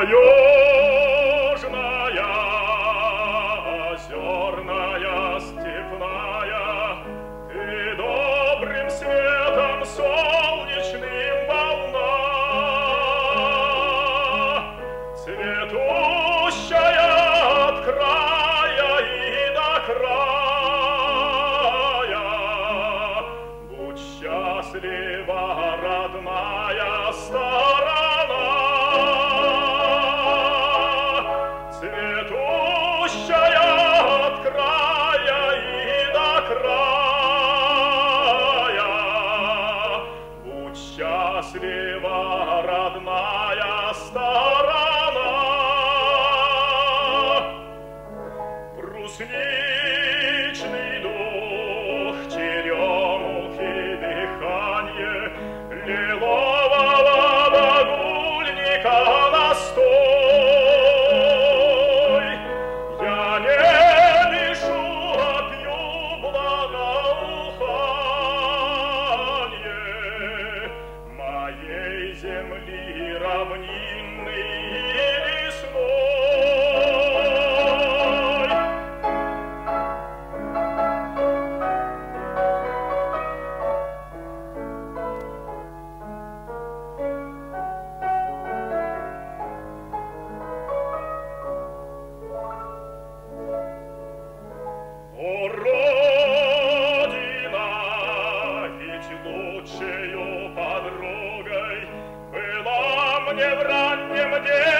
таежная, озерная, степная, ты добрым светом солнечным волна, цветущая от края и до края. Будь счастлива, родная сторона, цветущая от края и до края. Будь счастлива, родная сторона. Брусничный дух, черемухи дыхание, лилового багульника настой. Я не дышу, а пью благоухание моей земли равнинной и лесной. О, Родина, ведь лучшею подругой была мне в раннем детстве